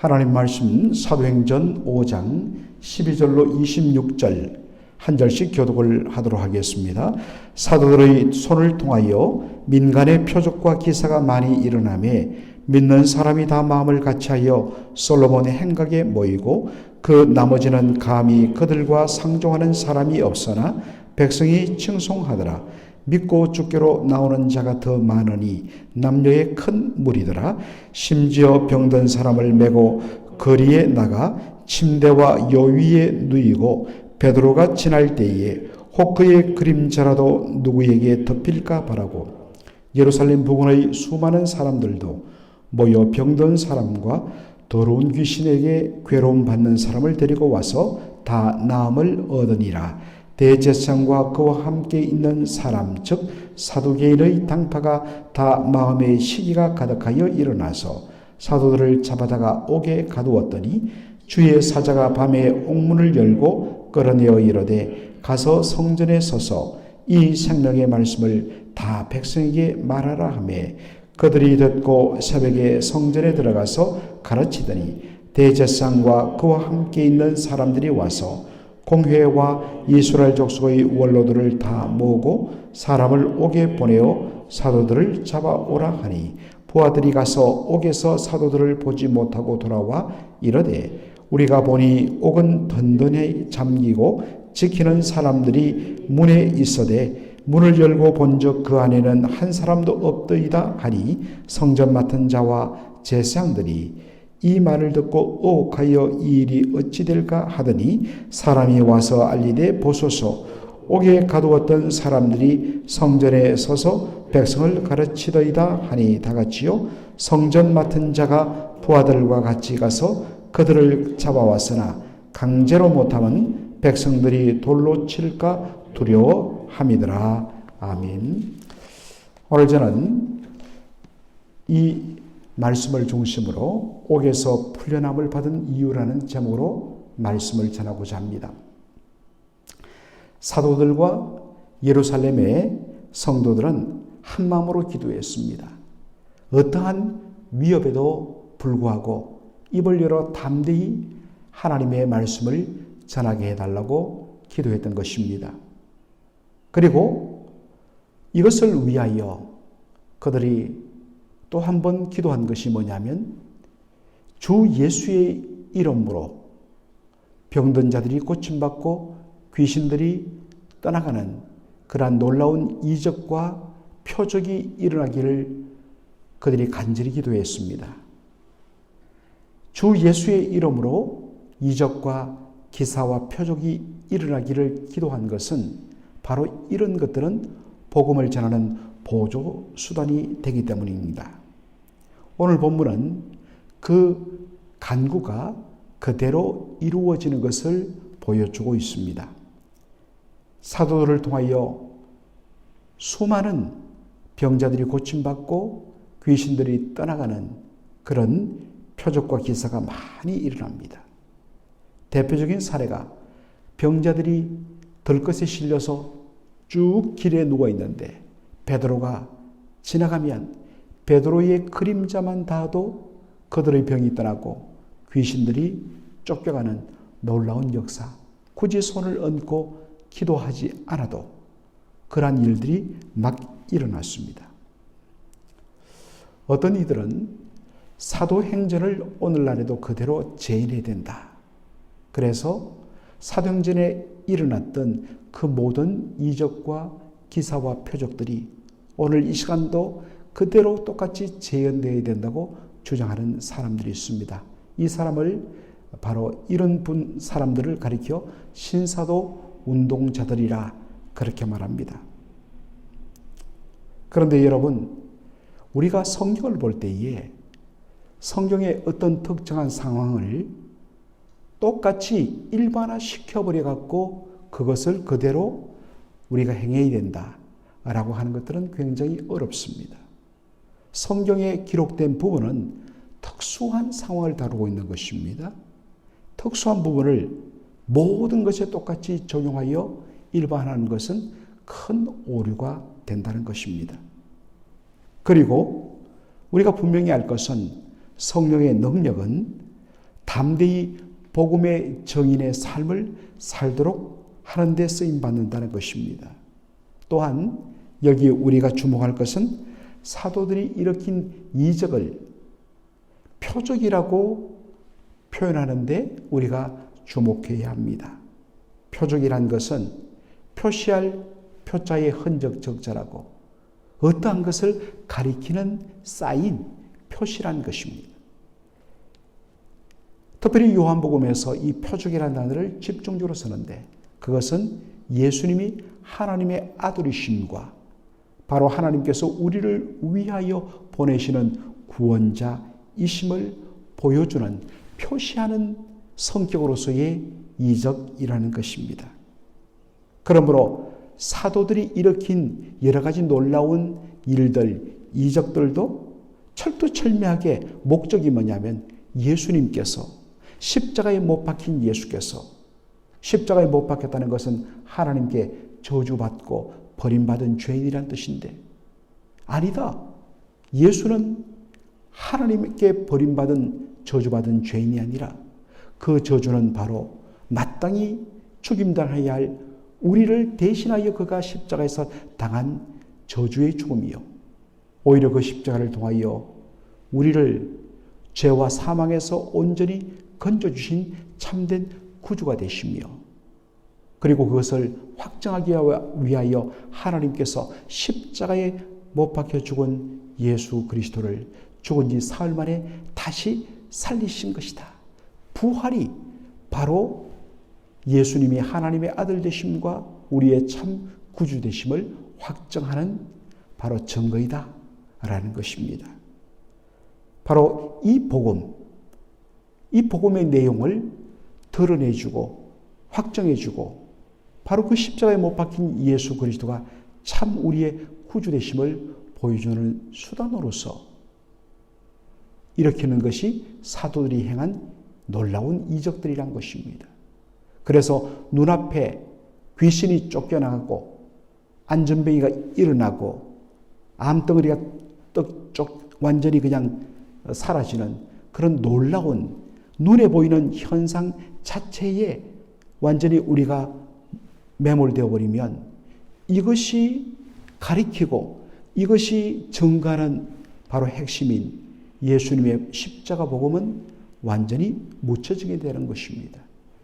하나님 말씀 사도행전 5장 12절로 26절 한 절씩 교독을 하도록 하겠습니다. 사도들의 손을 통하여 민간의 표적과 기사가 많이 일어나매 믿는 사람이 다 마음을 같이하여 솔로몬의 행각에 모이고 그 나머지는 감히 그들과 상종하는 사람이 없으나 백성이 칭송하더라. 믿고 주께로 나오는 자가 더 많으니 남녀의 큰 무리더라. 심지어 병든 사람을 메고 거리에 나가 침대와 요위에 누이고 베드로가 지날 때에 혹 그의 그림자라도 누구에게 덮일까 바라고 예루살렘 부근의 수많은 사람들도 모여 병든 사람과 더러운 귀신에게 괴로움 받는 사람을 데리고 와서 다 나음을 얻으니라. 대제사장과 그와 함께 있는 사람 즉 사두개인의 당파가 다 마음에 시기가 가득하여 일어나서 사도들을 잡아다가 옥에 가두었더니 주의 사자가 밤에 옥문을 열고 끌어내어 이르되 가서 성전에 서서 이 생명의 말씀을 다 백성에게 말하라 하매 그들이 듣고 새벽에 성전에 들어가서 가르치더니 대제사장과 그와 함께 있는 사람들이 와서 공회와 이스라엘 족속의 원로들을 다 모으고 사람을 옥에 보내어 사도들을 잡아오라 하니 부하들이 가서 옥에서 사도들을 보지 못하고 돌아와 이르되 우리가 보니 옥은 든든히 잠기고 지키는 사람들이 문에 있어되 문을 열고 본즉 그 안에는 한 사람도 없더이다 하니 성전 맡은 자와 제사장들이 이 말을 듣고 의혹하여 이 일이 어찌 될까 하더니 사람이 와서 알리되 보소서 옥에 가두었던 사람들이 성전에 서서 백성을 가르치더이다 하니 다같이요 성전 맡은 자가 부하들과 같이 가서 그들을 잡아왔으나 강제로 못하면 백성들이 돌로 칠까 두려워함이더라. 아멘. 오늘 저는 이 말씀을 중심으로 옥에서 풀려남을 받은 이유라는 제목으로 말씀을 전하고자 합니다. 사도들과 예루살렘의 성도들은 한 마음으로 기도했습니다. 어떠한 위협에도 불구하고 입을 열어 담대히 하나님의 말씀을 전하게 해달라고 기도했던 것입니다. 그리고 이것을 위하여 그들이 또 한 번 기도한 것이 뭐냐면 주 예수의 이름으로 병든 자들이 고침받고 귀신들이 떠나가는 그러한 놀라운 이적과 표적이 일어나기를 그들이 간절히 기도했습니다. 주 예수의 이름으로 이적과 기사와 표적이 일어나기를 기도한 것은 바로 이런 것들은 복음을 전하는 보조 수단이 되기 때문입니다. 오늘 본문은 그 간구가 그대로 이루어지는 것을 보여주고 있습니다. 사도들을 통하여 수많은 병자들이 고침받고 귀신들이 떠나가는 그런 표적과 기사가 많이 일어납니다. 대표적인 사례가 병자들이 들것에 실려서 쭉 길에 누워 있는데 베드로가 지나가면 베드로의 그림자만 닿아도 그들의 병이 떠나고 귀신들이 쫓겨가는 놀라운 역사, 굳이 손을 얹고 기도하지 않아도 그러한 일들이 막 일어났습니다. 어떤 이들은 사도행전을 오늘날에도 그대로 재현해야 된다. 그래서 사도행전에 일어났던 그 모든 이적과 기사와 표적들이 오늘 이 시간도 그대로 똑같이 재현되어야 된다고 주장하는 사람들이 있습니다. 이 사람을 바로 이런 사람들을 가리켜 신사도 운동자들이라 그렇게 말합니다. 그런데 여러분, 우리가 성경을 볼 때에 성경의 어떤 특정한 상황을 똑같이 일반화시켜버려 갖고 그것을 그대로 우리가 행해야 된다라고 하는 것들은 굉장히 어렵습니다. 성경에 기록된 부분은 특수한 상황을 다루고 있는 것입니다. 특수한 부분을 모든 것에 똑같이 적용하여 일반화하는 것은 큰 오류가 된다는 것입니다. 그리고 우리가 분명히 알 것은 성령의 능력은 담대히 복음의 정인의 삶을 살도록 하는 데 쓰임받는다는 것입니다. 또한 여기 우리가 주목할 것은 사도들이 일으킨 이적을 표적이라고 표현하는데 우리가 주목해야 합니다. 표적이란 것은 표시할 표자의 흔적 적자라고 어떠한 것을 가리키는 사인, 표시란 것입니다. 특별히 요한복음에서 이 표적이라는 단어를 집중적으로 쓰는데 그것은 예수님이 하나님의 아들이심과 바로 하나님께서 우리를 위하여 보내시는 구원자이심을 보여주는 표시하는 성격으로서의 이적이라는 것입니다. 그러므로 사도들이 일으킨 여러 가지 놀라운 일들, 이적들도 철두철미하게 목적이 뭐냐면 예수님께서 십자가에 못 박힌 예수께서 십자가에 못 박혔다는 것은 하나님께 저주받고 버림받은 죄인이란 뜻인데 아니다. 예수는 하나님께 버림받은 저주받은 죄인이 아니라 그 저주는 바로 마땅히 죽임당해야 할 우리를 대신하여 그가 십자가에서 당한 저주의 죽음이요. 오히려 그 십자가를 통하여 우리를 죄와 사망에서 온전히 건져주신 참된 구주가 되시며 그리고 그것을 확정하기 위하여 하나님께서 십자가에 못 박혀 죽은 예수 그리스도를 죽은 지 사흘 만에 다시 살리신 것이다. 부활이 바로 예수님이 하나님의 아들 되심과 우리의 참 구주 되심을 확정하는 바로 증거이다 라는 것입니다. 바로 이 복음의 내용을 드러내주고 확정해주고 바로 그 십자가에 못 박힌 예수 그리스도가 참 우리의 구주 되심을 보여주는 수단으로서 일으키는 것이 사도들이 행한 놀라운 이적들이란 것입니다. 그래서 눈앞에 귀신이 쫓겨나고 안전뱅이가 일어나고 암덩어리가 완전히 그냥 사라지는 그런 놀라운 눈에 보이는 현상 자체에 완전히 우리가 매몰되어 버리면 이것이 가리키고 이것이 증거하는 바로 핵심인 예수님의 십자가 복음은 완전히 묻혀지게 되는 것입니다.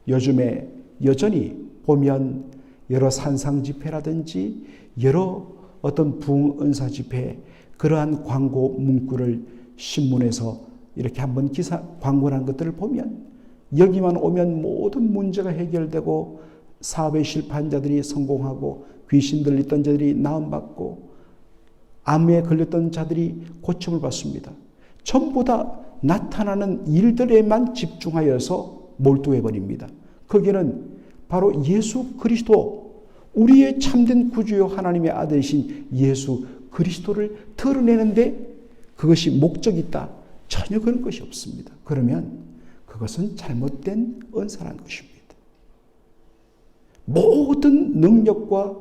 요즘에 여전히 보면 여러 산상 집회라든지 여러 어떤 부흥은사 집회 그러한 광고 문구를 신문에서 이렇게 한번 광고한 것들을 보면 여기만 오면 모든 문제가 해결되고 사업에 실패한 자들이 성공하고 귀신 들렸던 자들이 나음받고 암에 걸렸던 자들이 고침을 받습니다. 전부 다 나타나는 일들에만 집중하여서 몰두해버립니다. 거기는 바로 예수 그리스도 우리의 참된 구주요 하나님의 아들이신 예수 그리스도를 드러내는데 그것이 목적이 있다. 전혀 그런 것이 없습니다. 그러면 그것은 잘못된 은사라는 것입니다. 모든 능력과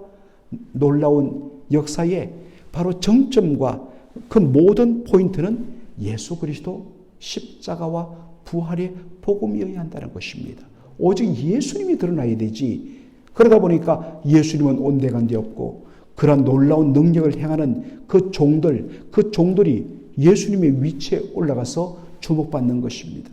놀라운 역사의 바로 정점과 그 모든 포인트는 예수 그리스도 십자가와 부활의 복음이어야 한다는 것입니다. 오직 예수님이 드러나야 되지. 그러다 보니까 예수님은 온데간데 없고 그런 놀라운 능력을 행하는 그 종들이 예수님의 위치에 올라가서 주목받는 것입니다.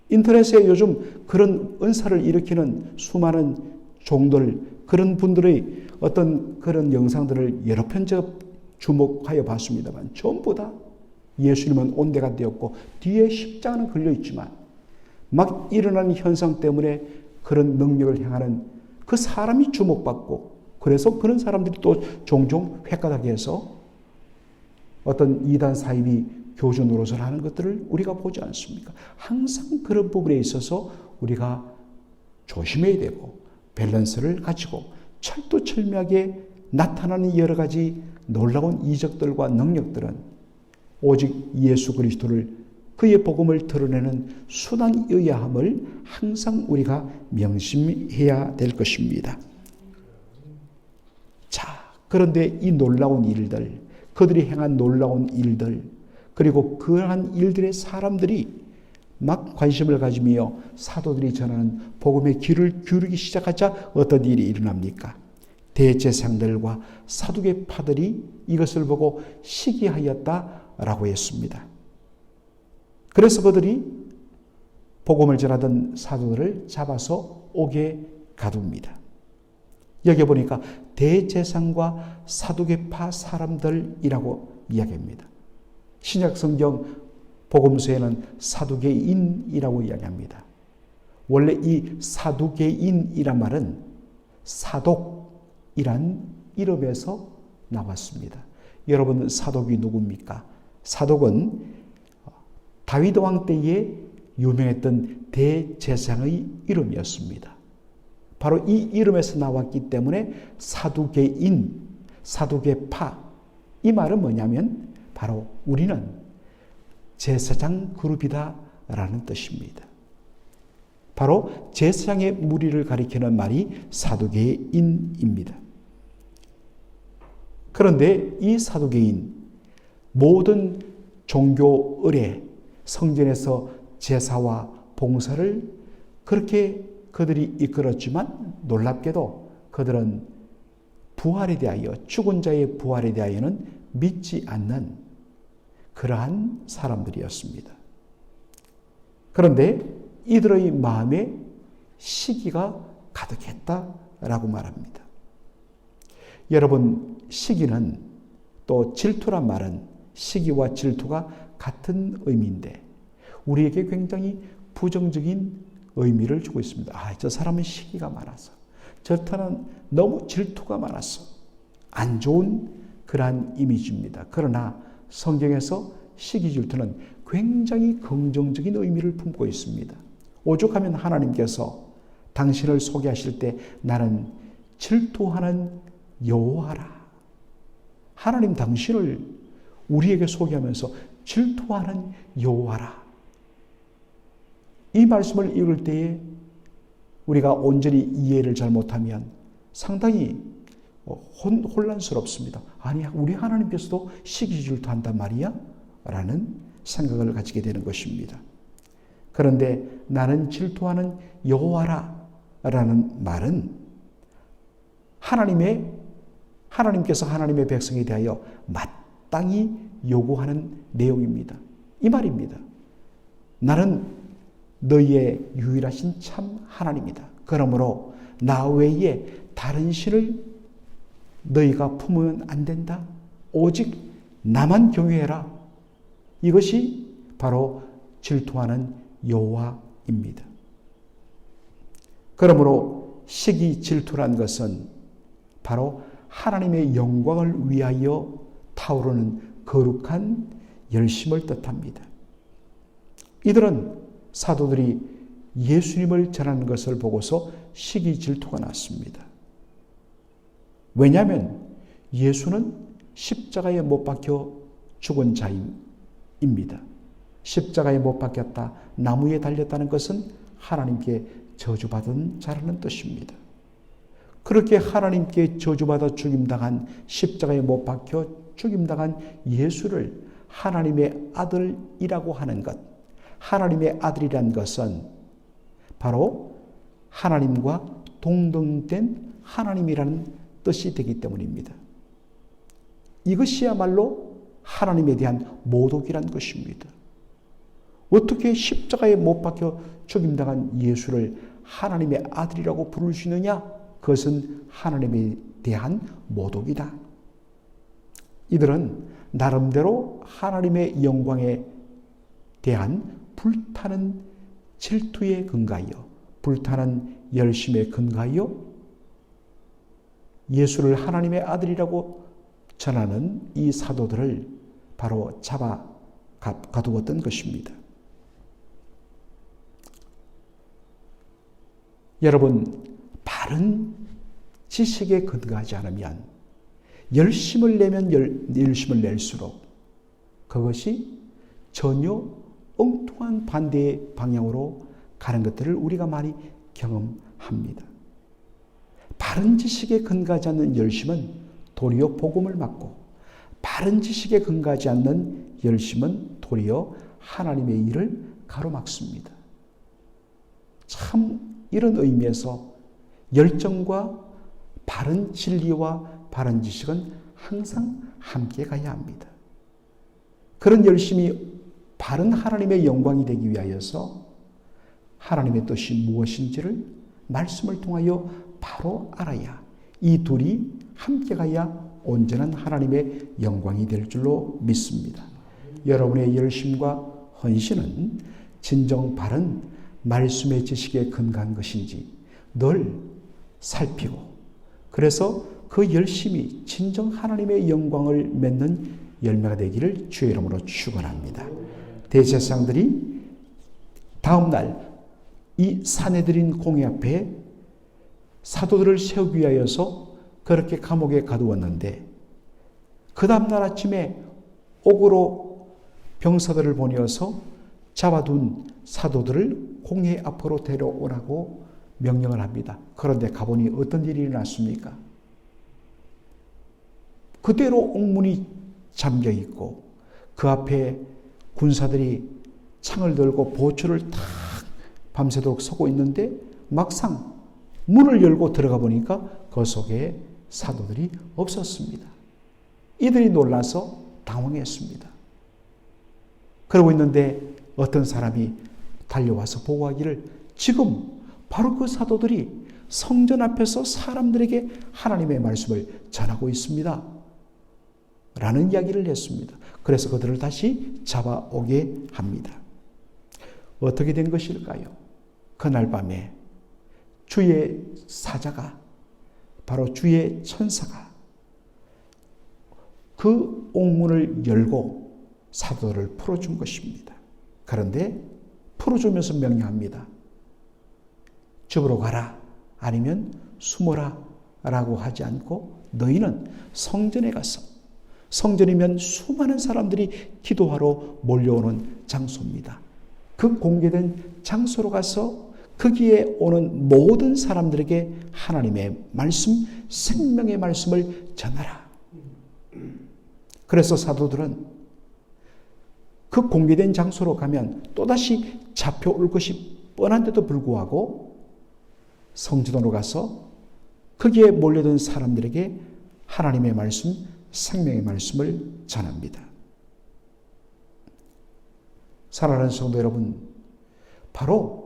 인터넷에 요즘 그런 은사를 일으키는 수많은 종들, 그런 분들의 어떤 그런 영상들을 여러 편 제가 주목하여 봤습니다만 전부 다 예수님은 온데간데 없고 뒤에 십자가는 걸려있지만 막 일어나는 현상 때문에 그런 능력을 행하는 그 사람이 주목받고 그래서 그런 사람들이 또 종종 획가닥 해서 어떤 이단 사입이 교주 노릇을 하는 것들을 우리가 보지 않습니까? 항상 그런 부분에 있어서 우리가 조심해야 되고 밸런스를 가지고 철두철미하게 나타나는 여러 가지 놀라운 이적들과 능력들은 오직 예수 그리스도를 그의 복음을 드러내는 수단이어야 함을 항상 우리가 명심해야 될 것입니다. 자, 그런데 이 놀라운 일들, 그들이 행한 놀라운 일들, 그리고 그러한 일들의 사람들이 막 관심을 가지며 사도들이 전하는 복음의 귀를 기울이기 시작하자 어떤 일이 일어납니까? 대제사장들과 사두개파들이 이것을 보고 시기하였다라고 했습니다. 그래서 그들이 복음을 전하던 사도들을 잡아서 옥에 가둡니다. 여기 보니까 대제사장과 사두개파 사람들이라고 이야기합니다. 신약성경 복음서에는 사두개인이라고 이야기합니다. 원래 이 사두개인이란 말은 사독이란 이름에서 나왔습니다. 여러분, 사독이 누굽니까? 사독은 다윗 왕 때에 유명했던 대제사장의 이름이었습니다. 바로 이 이름에서 나왔기 때문에 사두개인, 사두개파, 이 말은 뭐냐면 바로 우리는 제사장 그룹이다 라는 뜻입니다. 바로 제사장의 무리를 가리키는 말이 사두개인입니다. 그런데 이 사두개인, 모든 종교 의례, 성전에서 제사와 봉사를 그렇게 그들이 이끌었지만 놀랍게도 그들은 부활에 대하여, 죽은 자의 부활에 대하여는 믿지 않는 그러한 사람들이었습니다. 그런데 이들의 마음에 시기가 가득했다라고 말합니다. 여러분, 시기는, 또 질투란 말은 시기와 질투가 같은 의미인데 우리에게 굉장히 부정적인 의미를 주고 있습니다. 저 사람은 시기가 많아서, 저 사람은 너무 질투가 많아서, 안 좋은 그러한 이미지입니다. 그러나 성경에서 시기 질투는 굉장히 긍정적인 의미를 품고 있습니다. 오죽하면 하나님께서 당신을 소개하실 때 나는 질투하는 여호와라. 하나님 당신을 우리에게 소개하면서 질투하는 여호와라. 이 말씀을 읽을 때에 우리가 온전히 이해를 잘못하면 상당히 혼란스럽습니다. 아니, 우리 하나님께서도 시기 질투한단 말이야? 라는 생각을 가지게 되는 것입니다. 그런데 나는 질투하는 여호와라 라는 말은 하나님께서 하나님의 백성에 대하여 마땅히 요구하는 내용입니다. 이 말입니다. 나는 너희의 유일하신 참 하나님이다. 그러므로 나 외에 다른 신을 너희가 품으면 안 된다. 오직 나만 경외해라. 이것이 바로 질투하는 여호와입니다. 그러므로 시기 질투란 것은 바로 하나님의 영광을 위하여 타오르는 거룩한 열심을 뜻합니다. 이들은 사도들이 예수님을 전하는 것을 보고서 시기 질투가 났습니다. 왜냐하면 예수는 십자가에 못 박혀 죽은 자입니다. 십자가에 못 박혔다, 나무에 달렸다는 것은 하나님께 저주받은 자라는 뜻입니다. 그렇게 하나님께 저주받아 죽임당한, 십자가에 못 박혀 죽임당한 예수를 하나님의 아들이라고 하는 것, 하나님의 아들이란 것은 바로 하나님과 동등된 하나님이라는 뜻이 되기 때문입니다. 이것이야말로 하나님에 대한 모독이란 것입니다. 어떻게 십자가에 못 박혀 죽임당한 예수를 하나님의 아들이라고 부를 수 있느냐? 그것은 하나님에 대한 모독이다. 이들은 나름대로 하나님의 영광에 대한 불타는 질투에 근거하여, 불타는 열심에 근거하여 예수를 하나님의 아들이라고 전하는 이 사도들을 바로 잡아 가두었던 것입니다. 여러분, 바른 지식에 근거하지 않으면 열심을 내면 열심을 낼수록 그것이 전혀 엉뚱한 반대의 방향으로 가는 것들을 우리가 많이 경험합니다. 바른 지식에 근거하지 않는 열심은 도리어 복음을 막고, 바른 지식에 근거하지 않는 열심은 도리어 하나님의 일을 가로막습니다. 참 이런 의미에서 열정과 바른 진리와 바른 지식은 항상 함께 가야 합니다. 그런 열심이 바른 하나님의 영광이 되기 위하여서 하나님의 뜻이 무엇인지를 말씀을 통하여 바로 알아야 이 둘이 함께 가야 온전한 하나님의 영광이 될 줄로 믿습니다. 여러분의 열심과 헌신은 진정 바른 말씀의 지식에 근거한 것인지 늘 살피고, 그래서 그 열심이 진정 하나님의 영광을 맺는 열매가 되기를 주의 이름으로 축원합니다. 대제사장들이 다음 날 이 사내들인 공회 앞에 사도들을 세우기 위하여서 그렇게 감옥에 가두었는데, 그 다음 날 아침에 옥으로 병사들을 보내어서 잡아둔 사도들을 공회 앞으로 데려오라고 명령을 합니다. 그런데 가보니 어떤 일이 일어났습니까? 그대로 옥문이 잠겨 있고 그 앞에 군사들이 창을 들고 보초를 탁 밤새도록 서고 있는데, 막상 문을 열고 들어가 보니까 그 속에 사도들이 없었습니다. 이들이 놀라서 당황했습니다. 그러고 있는데 어떤 사람이 달려와서 보고하기를, 지금 바로 그 사도들이 성전 앞에서 사람들에게 하나님의 말씀을 전하고 있습니다 라는 이야기를 했습니다. 그래서 그들을 다시 잡아오게 합니다. 어떻게 된 것일까요? 그날 밤에 주의 사자가, 바로 주의 천사가 그 옥문을 열고 사도들을 풀어준 것입니다. 그런데 풀어주면서 명령합니다. 집으로 가라, 아니면 숨어라 라고 하지 않고 너희는 성전에 가서, 성전이면 수많은 사람들이 기도하러 몰려오는 장소입니다. 그 공개된 장소로 가서 거기에 오는 모든 사람들에게 하나님의 말씀, 생명의 말씀을 전하라. 그래서 사도들은 그 공개된 장소로 가면 또다시 잡혀올 것이 뻔한데도 불구하고 성전으로 가서 거기에 몰려든 사람들에게 하나님의 말씀, 생명의 말씀을 전합니다. 사랑하는 성도 여러분, 바로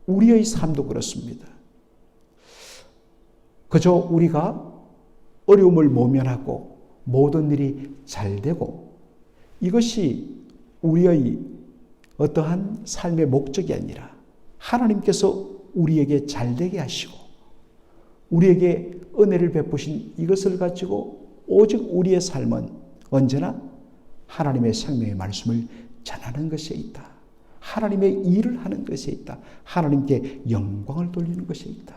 우리의 삶도 그렇습니다. 그저 우리가 어려움을 모면하고 모든 일이 잘 되고, 이것이 우리의 어떠한 삶의 목적이 아니라 하나님께서 우리에게 잘 되게 하시고 우리에게 은혜를 베푸신 이것을 가지고 오직 우리의 삶은 언제나 하나님의 생명의 말씀을 전하는 것에 있다. 하나님의 일을 하는 것에 있다. 하나님께 영광을 돌리는 것에 있다.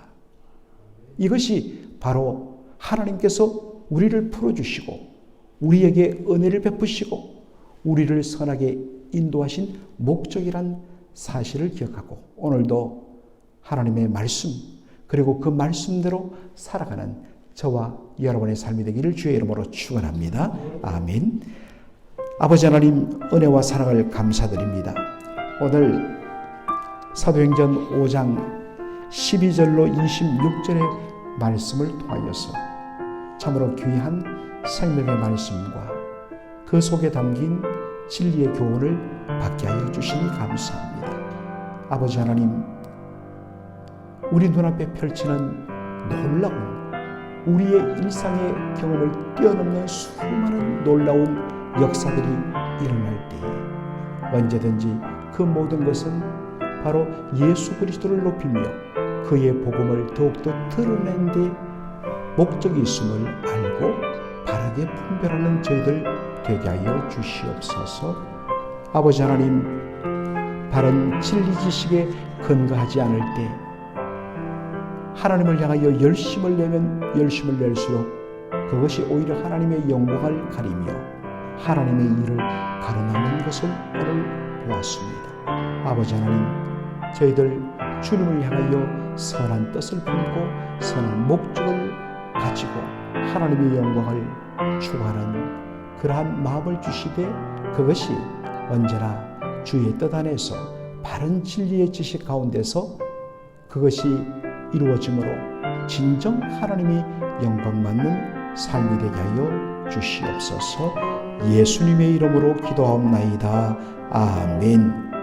이것이 바로 하나님께서 우리를 풀어주시고 우리에게 은혜를 베푸시고 우리를 선하게 인도하신 목적이란 사실을 기억하고 오늘도 하나님의 말씀, 그리고 그 말씀대로 살아가는 저와 여러분의 삶이 되기를 주의 이름으로 축원합니다. 아멘. 아버지 하나님, 은혜와 사랑을 감사드립니다. 오늘 사도행전 5장 12절로 26절의 말씀을 통하여서 참으로 귀한 생명의 말씀과 그 속에 담긴 진리의 교훈을 받게 하여 주시니 감사합니다. 아버지 하나님, 우리 눈앞에 펼치는 놀라운 우리의 일상의 경험을 뛰어넘는 수많은 놀라운 역사들이 일어날 때에 언제든지 그 모든 것은 바로 예수 그리스도를 높이며 그의 복음을 더욱더 드러낸 데 목적이 있음을 알고 바르게 분별하는 저희들 되게 하여 주시옵소서. 아버지 하나님, 바른 진리 지식에 근거하지 않을 때 하나님을 향하여 열심을 내면 열심을 낼수록 그것이 오히려 하나님의 영광을 가리며 하나님의 일을 가로막는 것을 오늘 보았습니다. 아버지 하나님, 저희들 주님을 향하여 선한 뜻을 품고 선한 목적을 가지고 하나님의 영광을 추구하는 그러한 마음을 주시되 그것이 언제나 주의 뜻 안에서 바른 진리의 지식 가운데서 그것이 이루어짐으로 진정 하나님이 영광받는 삶이 되게 하여 주시옵소서. 예수님의 이름으로 기도하옵나이다. 아멘.